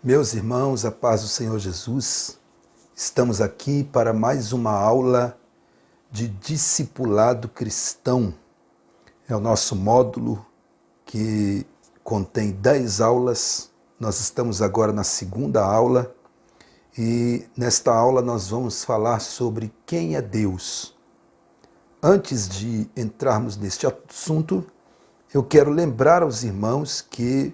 Meus irmãos, a paz do Senhor Jesus, estamos aqui para mais uma aula de discipulado cristão. É o nosso módulo que contém 10 aulas. Nós estamos agora na segunda aula e nesta aula nós vamos falar sobre quem é Deus. Antes de entrarmos neste assunto, eu quero lembrar aos irmãos que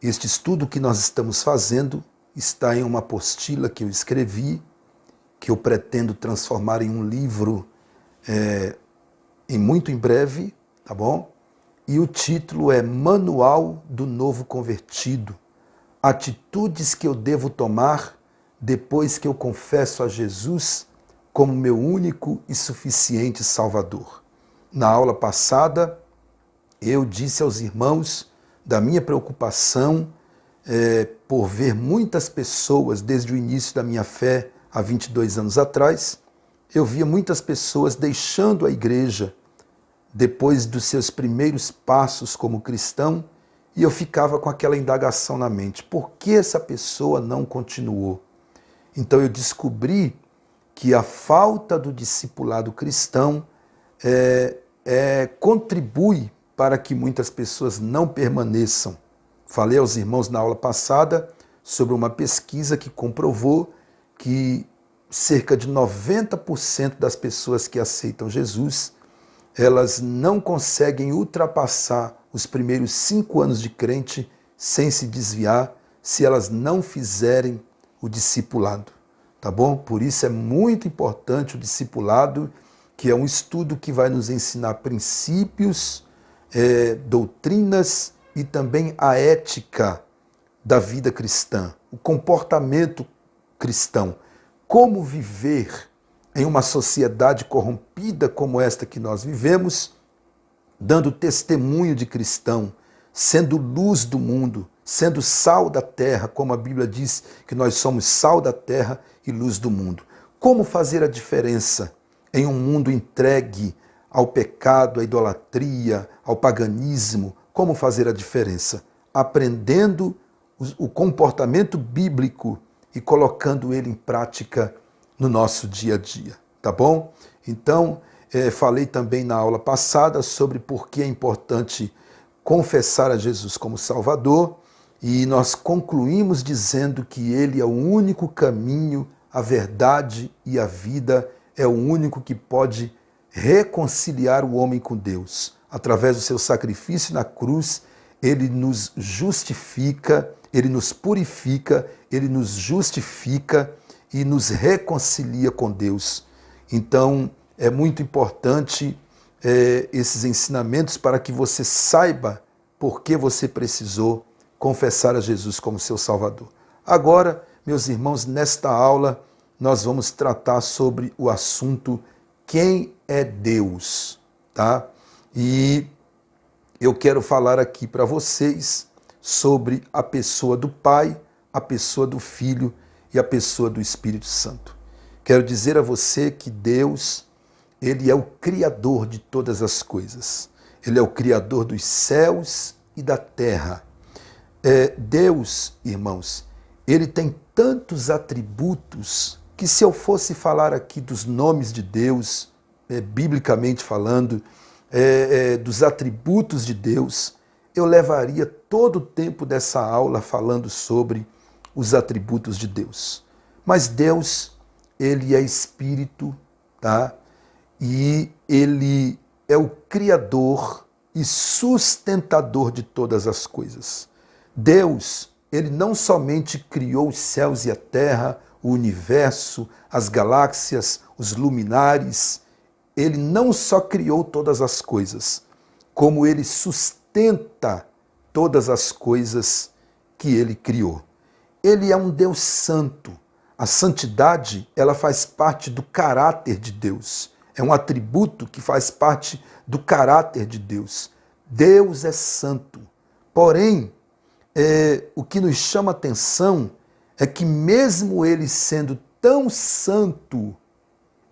este estudo que nós estamos fazendo está em uma apostila que eu escrevi, que eu pretendo transformar em um livro muito em breve, tá bom? E o título é Manual do Novo Convertido, atitudes que eu devo tomar depois que eu confesso a Jesus como meu único e suficiente Salvador. Na aula passada, eu disse aos irmãos da minha preocupação por ver muitas pessoas, desde o início da minha fé, há 22 anos atrás, eu via muitas pessoas deixando a igreja depois dos seus primeiros passos como cristão, e eu ficava com aquela indagação na mente: por que essa pessoa não continuou? Então eu descobri que a falta do discipulado cristão contribui para que muitas pessoas não permaneçam. Falei aos irmãos na aula passada sobre uma pesquisa que comprovou que cerca de 90% das pessoas que aceitam Jesus, elas não conseguem ultrapassar os primeiros 5 anos de crente sem se desviar, se elas não fizerem o discipulado, tá bom? Por isso é muito importante o discipulado, que é um estudo que vai nos ensinar princípios, doutrinas e também a ética da vida cristã, o comportamento cristão, como viver em uma sociedade corrompida como esta que nós vivemos, dando testemunho de cristão, sendo luz do mundo, sendo sal da terra, como a Bíblia diz que nós somos sal da terra e luz do mundo. Como fazer a diferença em um mundo entregue ao pecado, à idolatria, ao paganismo? Como fazer a diferença? Aprendendo o comportamento bíblico e colocando ele em prática no nosso dia a dia, tá bom? Então, falei também na aula passada sobre por que é importante confessar a Jesus como Salvador, e nós concluímos dizendo que ele é o único caminho, a verdade e a vida, é o único que pode reconciliar o homem com Deus. Através do seu sacrifício na cruz, ele nos justifica, ele nos purifica, ele nos justifica e nos reconcilia com Deus. Então, é muito importante esses ensinamentos para que você saiba por que você precisou confessar a Jesus como seu Salvador. Agora, meus irmãos, nesta aula, nós vamos tratar sobre o assunto quem é Deus, tá? E eu quero falar aqui para vocês sobre a pessoa do Pai, a pessoa do Filho e a pessoa do Espírito Santo. Quero dizer a você que Deus, ele é o Criador de todas as coisas. Ele é o Criador dos céus e da terra. Deus, irmãos, ele tem tantos atributos que, se eu fosse falar aqui dos nomes de Deus, biblicamente falando, dos atributos de Deus, eu levaria todo o tempo dessa aula falando sobre os atributos de Deus. Mas Deus, ele é Espírito, tá? E ele é o Criador e sustentador de todas as coisas. Deus, ele não somente criou os céus e a terra, o universo, as galáxias, os luminares. Ele não só criou todas as coisas, como ele sustenta todas as coisas que ele criou. Ele é um Deus santo. A santidade, ela faz parte do caráter de Deus. É um atributo que faz parte do caráter de Deus. Deus é santo. Porém, o que nos chama atenção é que, mesmo ele sendo tão santo,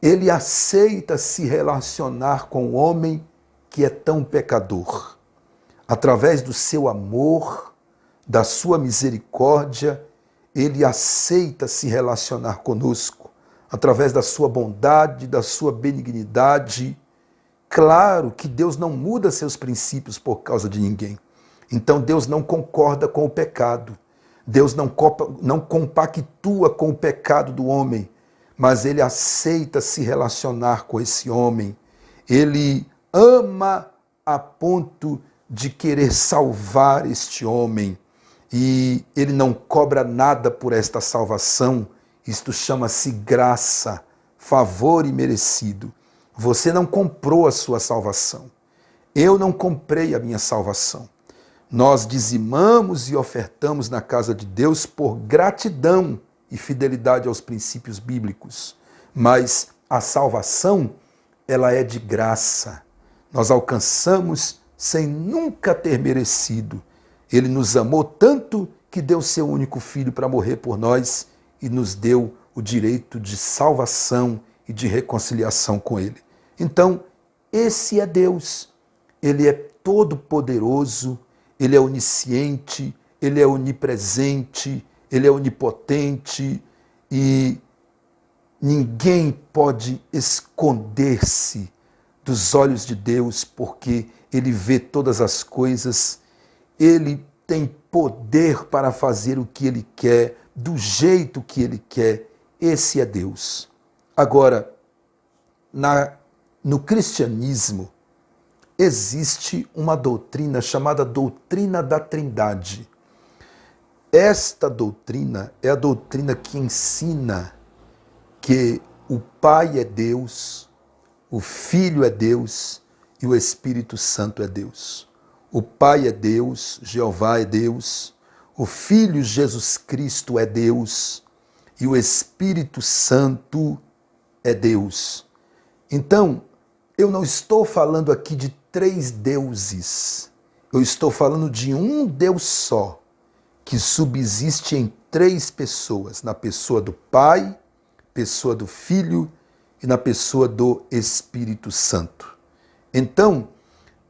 ele aceita se relacionar com o homem que é tão pecador. Através do seu amor, da sua misericórdia, ele aceita se relacionar conosco através da sua bondade, da sua benignidade. Claro que Deus não muda seus princípios por causa de ninguém. Então Deus não concorda com o pecado. Deus não compactua com o pecado do homem, mas ele aceita se relacionar com esse homem. Ele ama a ponto de querer salvar este homem. E ele não cobra nada por esta salvação. Isto chama-se graça, favor imerecido. Você não comprou a sua salvação. Eu não comprei a minha salvação. Nós dizimamos e ofertamos na casa de Deus por gratidão e fidelidade aos princípios bíblicos. Mas a salvação, ela é de graça. Nós alcançamos sem nunca ter merecido. Ele nos amou tanto que deu seu único filho para morrer por nós e nos deu o direito de salvação e de reconciliação com ele. Então, esse é Deus. Ele é todo-poderoso, ele é onisciente, ele é onipresente, ele é onipotente e ninguém pode esconder-se dos olhos de Deus, porque ele vê todas as coisas, ele tem poder para fazer o que ele quer, do jeito que ele quer. Esse é Deus. Agora, no cristianismo, existe uma doutrina chamada doutrina da Trindade. Esta doutrina é a doutrina que ensina que o Pai é Deus, o Filho é Deus e o Espírito Santo é Deus. O Pai é Deus, Jeová é Deus, o Filho Jesus Cristo é Deus e o Espírito Santo é Deus. Então, eu não estou falando aqui de 3 deuses, eu estou falando de um Deus só, que subsiste em 3 pessoas, na pessoa do Pai, pessoa do Filho e na pessoa do Espírito Santo. Então,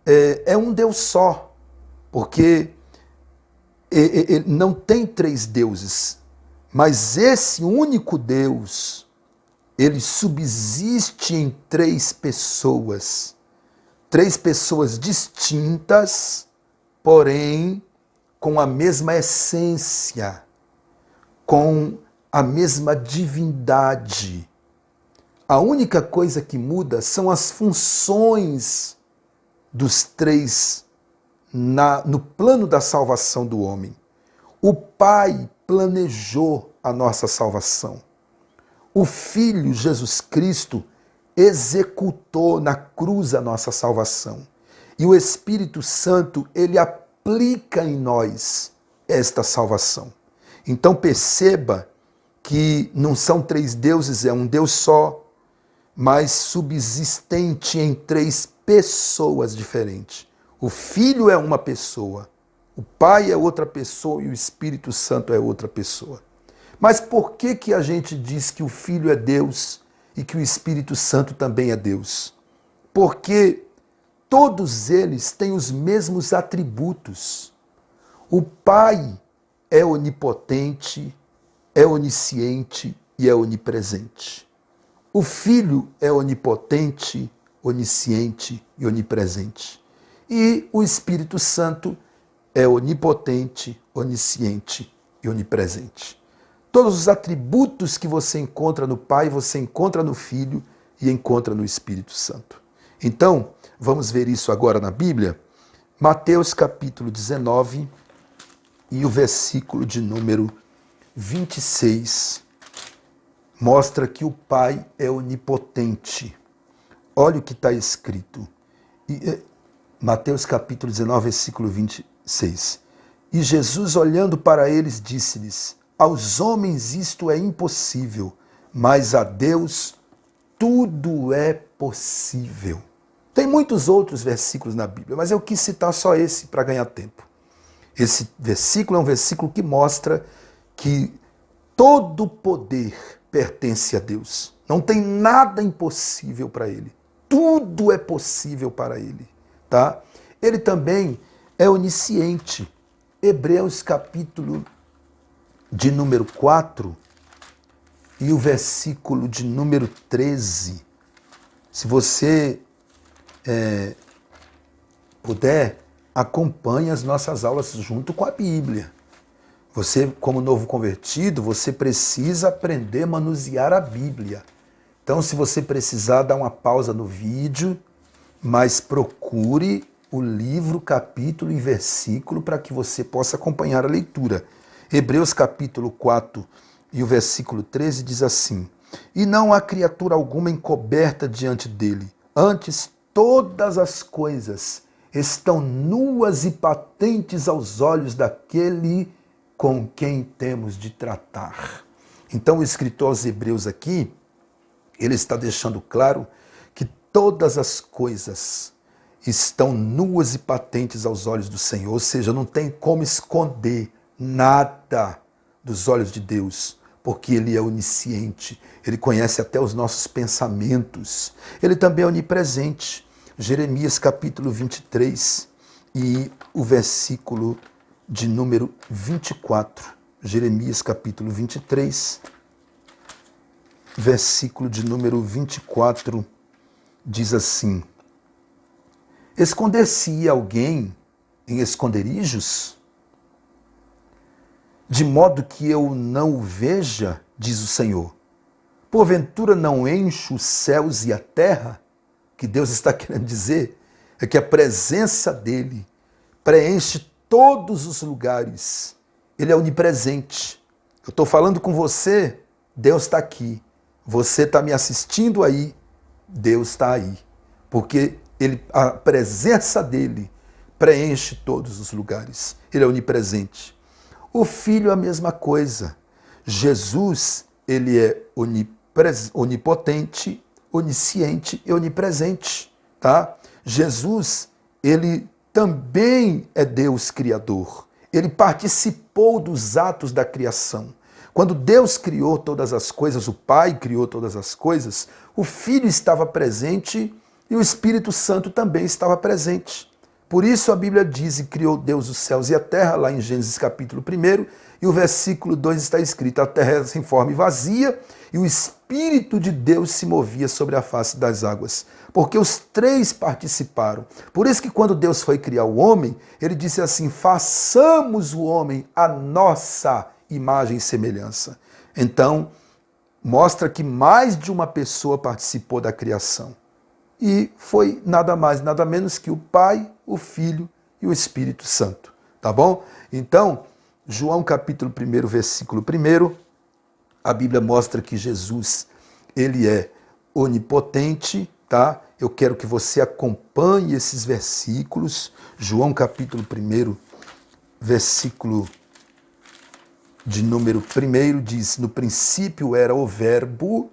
é um Deus só, porque não tem 3 deuses, mas esse único Deus, ele subsiste em 3 pessoas. 3 pessoas distintas, porém com a mesma essência, com a mesma divindade. A única coisa que muda são as funções dos 3 no plano da salvação do homem. O Pai planejou a nossa salvação. O Filho, Jesus Cristo, executou na cruz a nossa salvação. E o Espírito Santo, ele aplica em nós esta salvação. Então perceba que não são 3 deuses, é um Deus só, mas subsistente em 3 pessoas diferentes. O Filho é uma pessoa, o Pai é outra pessoa e o Espírito Santo é outra pessoa. Mas por que a gente diz que o Filho é Deus e que o Espírito Santo também é Deus? Porque todos eles têm os mesmos atributos. O Pai é onipotente, é onisciente e é onipresente. O Filho é onipotente, onisciente e onipresente. E o Espírito Santo é onipotente, onisciente e onipresente. Todos os atributos que você encontra no Pai, você encontra no Filho e encontra no Espírito Santo. Então, vamos ver isso agora na Bíblia. Mateus capítulo 19 e o versículo de número 26 mostra que o Pai é onipotente. Olha o que está escrito. Mateus capítulo 19, versículo 26. E Jesus, olhando para eles, disse-lhes: aos homens isto é impossível, mas a Deus tudo é possível. Tem muitos outros versículos na Bíblia, mas eu quis citar só esse para ganhar tempo. Esse versículo é um versículo que mostra que todo poder pertence a Deus. Não tem nada impossível para Ele. Tudo é possível para Ele. Tá? Ele também é onisciente. Hebreus capítulo de número 4 e o versículo de número 13. Se você puder, acompanhe as nossas aulas junto com a Bíblia. Você, como novo convertido, você precisa aprender a manusear a Bíblia. Então, se você precisar, dá uma pausa no vídeo, mas procure o livro, capítulo e versículo para que você possa acompanhar a leitura. Hebreus capítulo 4 e o versículo 13 diz assim: E não há criatura alguma encoberta diante dele, antes todas as coisas estão nuas e patentes aos olhos daquele com quem temos de tratar. Então o escritor aos Hebreus aqui, ele está deixando claro que todas as coisas estão nuas e patentes aos olhos do Senhor, ou seja, não tem como esconder nada dos olhos de Deus, porque Ele é onisciente, Ele conhece até os nossos pensamentos, Ele também é onipresente. Jeremias capítulo 23 e o versículo de número 24. Jeremias capítulo 23, versículo de número 24, diz assim: Esconder-se alguém em esconderijos, de modo que eu não o veja, diz o Senhor. Porventura não encho os céus e a terra? O que Deus está querendo dizer é que a presença dele preenche todos os lugares. Ele é onipresente. Eu estou falando com você, Deus está aqui. Você está me assistindo aí, Deus está aí. Porque a presença dele preenche todos os lugares. Ele é onipresente. O Filho é a mesma coisa. Jesus, ele é onipotente, onisciente e onipresente, tá? Jesus, ele também é Deus criador. Ele participou dos atos da criação. Quando Deus criou todas as coisas, o Pai criou todas as coisas, o Filho estava presente e o Espírito Santo também estava presente. Por isso a Bíblia diz: e criou Deus os céus e a terra, lá em Gênesis capítulo 1, e o versículo 2 está escrito: a terra era sem forma e vazia, e o Espírito de Deus se movia sobre a face das águas. Porque os três participaram. Por isso que quando Deus foi criar o homem, ele disse assim: façamos o homem à nossa imagem e semelhança. Então, mostra que mais de uma pessoa participou da criação. E foi nada mais, nada menos que o Pai, o Filho e o Espírito Santo. Tá bom? Então, João capítulo 1, versículo 1, a Bíblia mostra que Jesus, ele é onipotente, tá? Eu quero que você acompanhe esses versículos. João capítulo 1, versículo de número 1 diz: no princípio era o Verbo,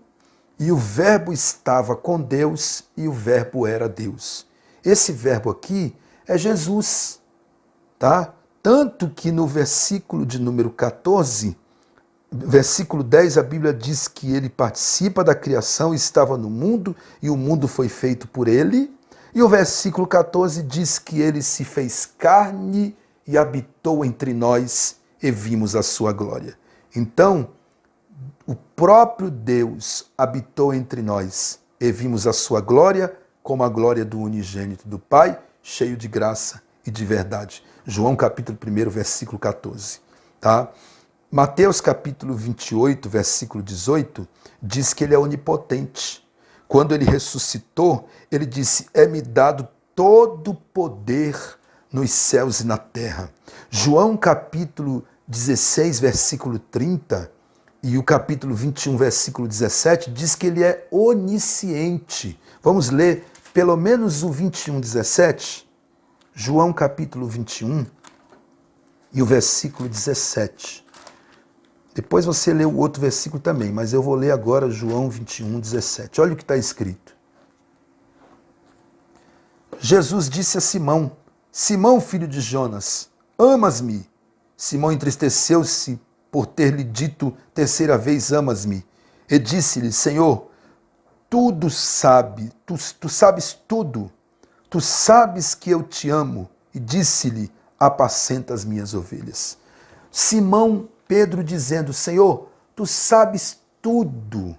e o Verbo estava com Deus, e o Verbo era Deus. Esse verbo aqui é Jesus, tá? Tanto que no versículo de número 14, versículo 10, a Bíblia diz que ele participa da criação, estava no mundo, e o mundo foi feito por ele. E o versículo 14 diz que ele se fez carne e habitou entre nós, e vimos a sua glória. Então, o próprio Deus habitou entre nós e vimos a sua glória como a glória do unigênito do Pai, cheio de graça e de verdade. João capítulo 1, versículo 14. Tá? Mateus capítulo 28, versículo 18, diz que ele é onipotente. Quando ele ressuscitou, ele disse: é-me dado todo o poder nos céus e na terra. João capítulo 16, versículo 30, e o capítulo 21, versículo 17, diz que ele é onisciente. Vamos ler pelo menos o 21, 17? João capítulo 21 e o versículo 17. Depois você lê o outro versículo também, mas eu vou ler agora João 21, 17. Olha o que está escrito. Jesus disse a Simão: Simão, filho de Jonas, amas-me? Simão entristeceu-se por ter lhe dito terceira vez: amas-me? E disse-lhe: Senhor, tu sabes tudo, tu sabes que eu te amo. E disse-lhe: apacenta as minhas ovelhas. Simão Pedro dizendo, Senhor, tu sabes tudo.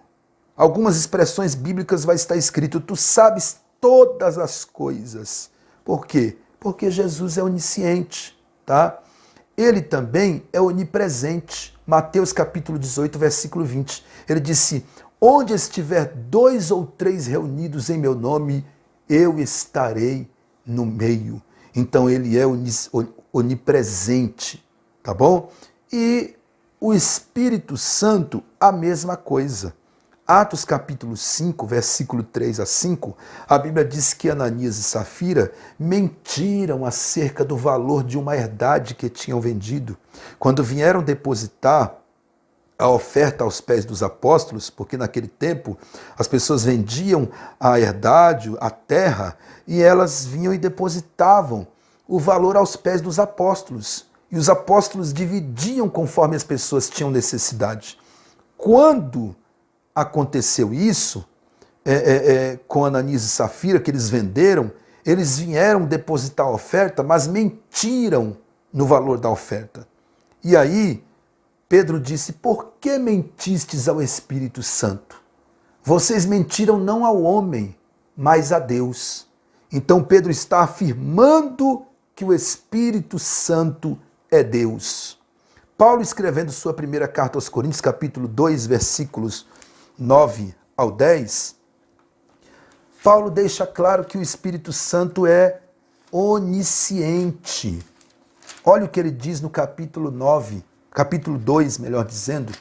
Algumas expressões bíblicas vai estar escrito, tu sabes todas as coisas. Por quê? Porque Jesus é onisciente, tá? Ele também é onipresente. Mateus capítulo 18, versículo 20. Ele disse, onde estiver 2 ou 3 reunidos em meu nome, eu estarei no meio. Então ele é onipresente, tá bom? E o Espírito Santo, a mesma coisa. Atos capítulo 5, versículo 3 a 5, a Bíblia diz que Ananias e Safira mentiram acerca do valor de uma herdade que tinham vendido. Quando vieram depositar a oferta aos pés dos apóstolos, porque naquele tempo as pessoas vendiam a herdade, a terra, e elas vinham e depositavam o valor aos pés dos apóstolos. E os apóstolos dividiam conforme as pessoas tinham necessidade. Quando aconteceu isso, com Ananias e Safira, que eles venderam, eles vieram depositar a oferta, mas mentiram no valor da oferta. E aí, Pedro disse, por que mentistes ao Espírito Santo? Vocês mentiram não ao homem, mas a Deus. Então Pedro está afirmando que o Espírito Santo é Deus. Paulo, escrevendo sua primeira carta aos Coríntios, capítulo 2, versículos 9 ao 10, Paulo deixa claro que o Espírito Santo é onisciente. Olha o que ele diz no capítulo 2, melhor dizendo,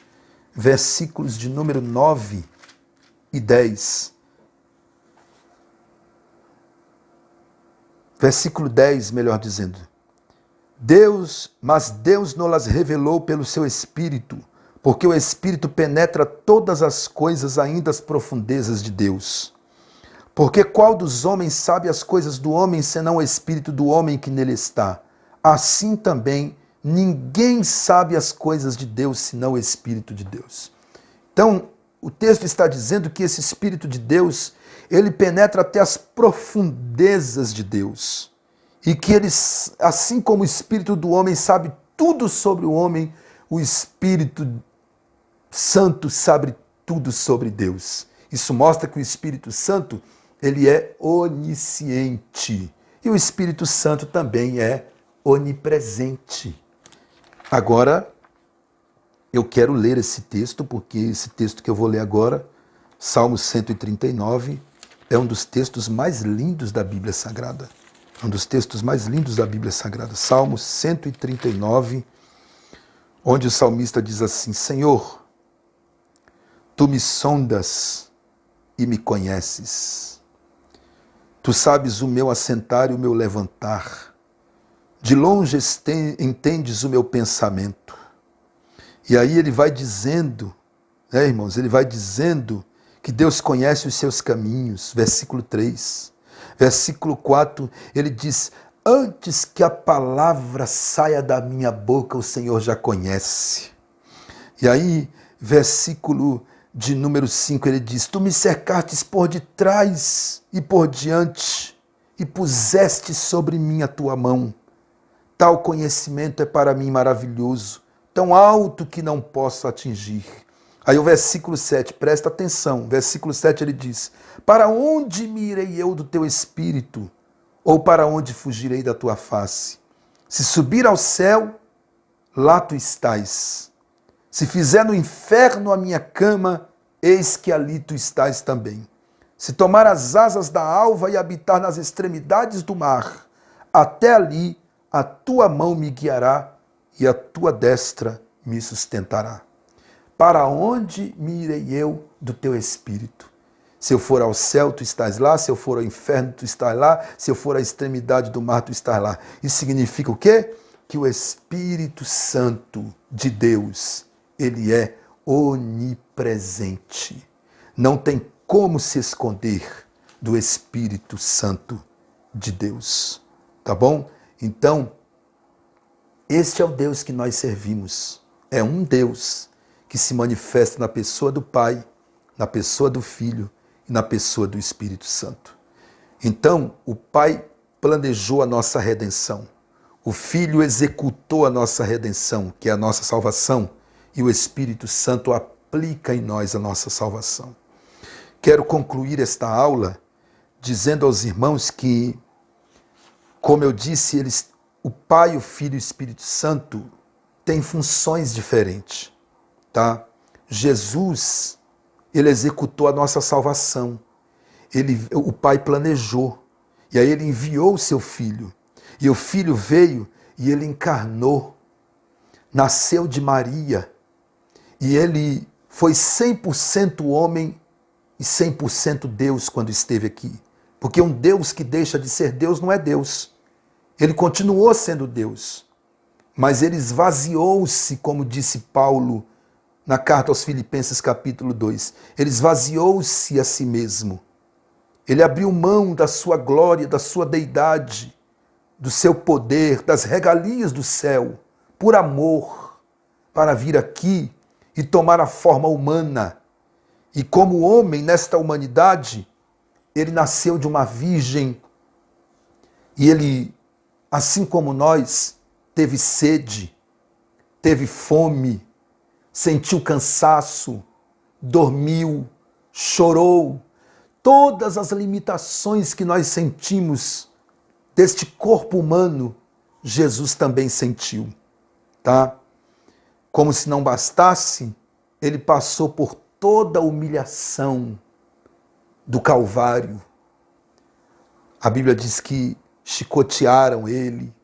versículos de número 9 e 10. Versículo 10, melhor dizendo. Mas Deus nos revelou pelo seu Espírito, porque o Espírito penetra todas as coisas, ainda as profundezas de Deus. Porque qual dos homens sabe as coisas do homem, senão o Espírito do homem que nele está? Assim também, ninguém sabe as coisas de Deus, senão o Espírito de Deus. Então, o texto está dizendo que esse Espírito de Deus, ele penetra até as profundezas de Deus. E que ele, assim como o Espírito do homem sabe tudo sobre o homem, o Espírito Santo sabe tudo sobre Deus. Isso mostra que o Espírito Santo, ele é onisciente. E o Espírito Santo também é onipresente. Agora, eu quero ler esse texto, porque esse texto que eu vou ler agora, Salmo 139, é um dos textos mais lindos da Bíblia Sagrada. Um dos textos mais lindos da Bíblia Sagrada. Salmo 139, onde o salmista diz assim, Senhor, Tu me sondas e me conheces. Tu sabes o meu assentar e o meu levantar. De longe entendes o meu pensamento. E aí ele vai dizendo, irmãos, ele vai dizendo que Deus conhece os seus caminhos. Versículo 3. Versículo 4, ele diz, antes que a palavra saia da minha boca, o Senhor já conhece. E aí, versículo de número 5, ele diz, tu me cercastes por detrás e por diante, e puseste sobre mim a tua mão. Tal conhecimento é para mim maravilhoso, tão alto que não posso atingir. Aí o versículo 7, presta atenção, versículo 7 ele diz, para onde me irei eu do teu espírito, ou para onde fugirei da tua face? Se subir ao céu, lá tu estás. Se fizer no inferno a minha cama, eis que ali tu estás também. Se tomar as asas da alva e habitar nas extremidades do mar, até ali a tua mão me guiará e a tua destra me sustentará. Para onde me irei eu do teu espírito? Se eu for ao céu, tu estás lá. Se eu for ao inferno, tu estás lá. Se eu for à extremidade do mar, tu estás lá. Isso significa o quê? Que o Espírito Santo de Deus, ele é onipresente. Não tem como se esconder do Espírito Santo de Deus. Tá bom? Então, este é o Deus que nós servimos. É um Deus que se manifesta na pessoa do Pai, na pessoa do Filho e na pessoa do Espírito Santo. Então, o Pai planejou a nossa redenção. O Filho executou a nossa redenção, que é a nossa salvação. e o Espírito Santo aplica em nós a nossa salvação. Quero concluir esta aula dizendo aos irmãos que, como eu disse, o Pai, o Filho e o Espírito Santo têm funções diferentes, tá? Jesus, ele executou a nossa salvação. O Pai planejou, e aí ele enviou o seu Filho. E o Filho veio e ele encarnou, nasceu de Maria, e ele foi 100% homem e 100% Deus quando esteve aqui. Porque um Deus que deixa de ser Deus não é Deus. Ele continuou sendo Deus, mas ele esvaziou-se, como disse Paulo na carta aos Filipenses capítulo 2. Ele esvaziou-se a si mesmo. Ele abriu mão da sua glória, da sua deidade, do seu poder, das regalias do céu, por amor, para vir aqui e tomar a forma humana. E como homem nesta humanidade, ele nasceu de uma virgem e ele, assim como nós, teve sede, teve fome, sentiu cansaço, dormiu, chorou. Todas as limitações que nós sentimos deste corpo humano, Jesus também sentiu, tá? Como se não bastasse, ele passou por toda a humilhação do Calvário. A Bíblia diz que chicotearam ele,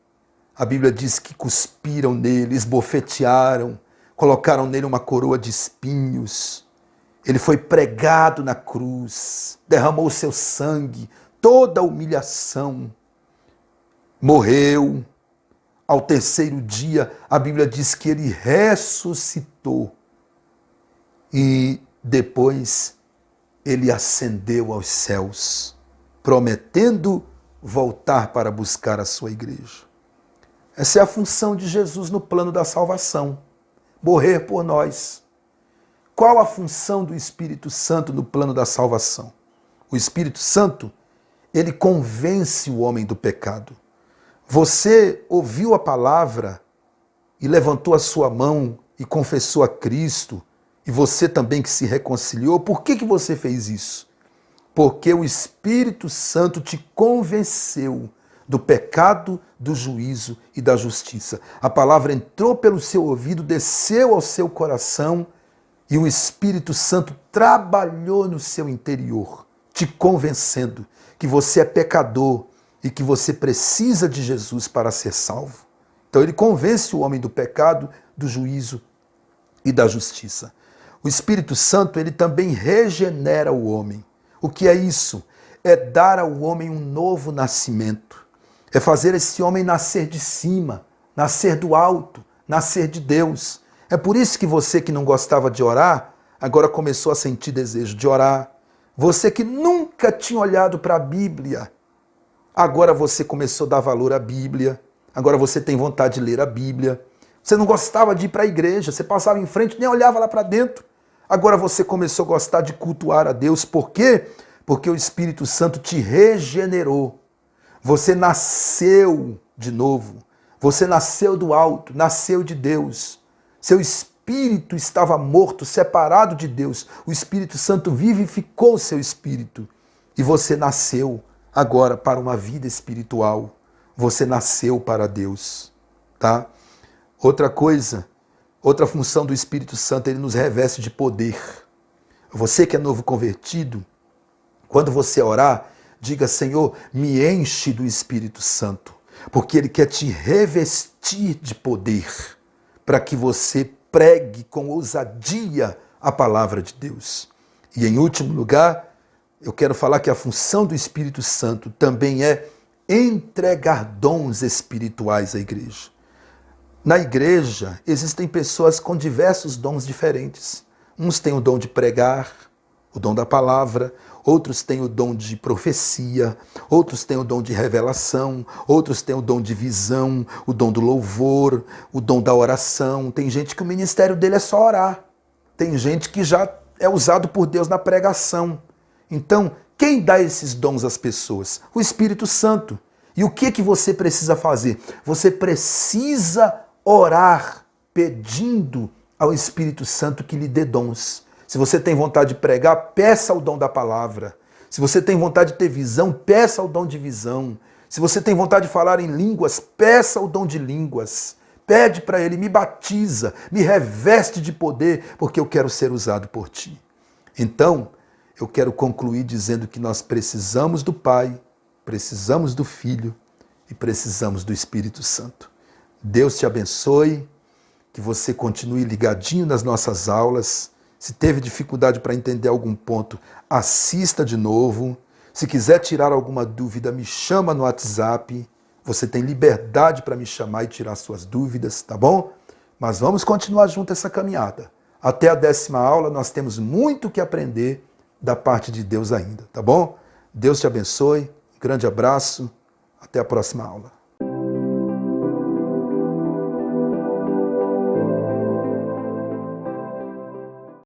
a Bíblia diz que cuspiram nele, esbofetearam, colocaram nele uma coroa de espinhos. Ele foi pregado na cruz, derramou seu sangue, toda a humilhação. Morreu. Ao terceiro dia, a Bíblia diz que ele ressuscitou. E depois ele ascendeu aos céus, prometendo voltar para buscar a sua igreja. Essa é a função de Jesus no plano da salvação, morrer por nós. Qual a função do Espírito Santo no plano da salvação? O Espírito Santo, ele convence o homem do pecado. Você ouviu a palavra e levantou a sua mão e confessou a Cristo, e você também que se reconciliou, por que você fez isso? Porque o Espírito Santo te convenceu do pecado, do juízo e da justiça. A palavra entrou pelo seu ouvido, desceu ao seu coração e o Espírito Santo trabalhou no seu interior, te convencendo que você é pecador e que você precisa de Jesus para ser salvo. Então ele convence o homem do pecado, do juízo e da justiça. O Espírito Santo, ele também regenera o homem. O que é isso? É dar ao homem um novo nascimento. É fazer esse homem nascer de cima, nascer do alto, nascer de Deus. É por isso que você que não gostava de orar, agora começou a sentir desejo de orar. Você que nunca tinha olhado para a Bíblia, agora você começou a dar valor à Bíblia. Agora você tem vontade de ler a Bíblia. Você não gostava de ir para a igreja, você passava em frente, nem olhava lá para dentro. Agora você começou a gostar de cultuar a Deus. Por quê? Porque o Espírito Santo te regenerou. Você nasceu de novo. Você nasceu do alto, nasceu de Deus. Seu espírito estava morto, separado de Deus. O Espírito Santo vivificou o seu espírito. E você nasceu agora para uma vida espiritual. Você nasceu para Deus, tá? Outra coisa, outra função do Espírito Santo, ele nos reveste de poder. Você que é novo convertido, quando você orar, diga: Senhor, me enche do Espírito Santo, porque ele quer te revestir de poder, para que você pregue com ousadia a palavra de Deus. E em último lugar, eu quero falar que a função do Espírito Santo também é entregar dons espirituais à igreja. Na igreja existem pessoas com diversos dons diferentes. Uns têm o dom de pregar, o dom da palavra, outros têm o dom de profecia, outros têm o dom de revelação, outros têm o dom de visão, o dom do louvor, o dom da oração. Tem gente que o ministério dele é só orar. Tem gente que já é usado por Deus na pregação. Então, quem dá esses dons às pessoas? O Espírito Santo. E o que você precisa fazer? Você precisa orar pedindo ao Espírito Santo que lhe dê dons. Se você tem vontade de pregar, peça o dom da palavra. Se você tem vontade de ter visão, peça o dom de visão. Se você tem vontade de falar em línguas, peça o dom de línguas. Pede para ele, me batiza, me reveste de poder, porque eu quero ser usado por ti. Então, eu quero concluir dizendo que nós precisamos do Pai, precisamos do Filho e precisamos do Espírito Santo. Deus te abençoe, que você continue ligadinho nas nossas aulas. Se teve dificuldade para entender algum ponto, assista de novo. Se quiser tirar alguma dúvida, me chama no WhatsApp. Você tem liberdade para me chamar e tirar suas dúvidas, tá bom? Mas vamos continuar junto essa caminhada. Até a 10ª aula, nós temos muito que aprender da parte de Deus ainda, tá bom? Deus te abençoe, grande abraço, até a próxima aula.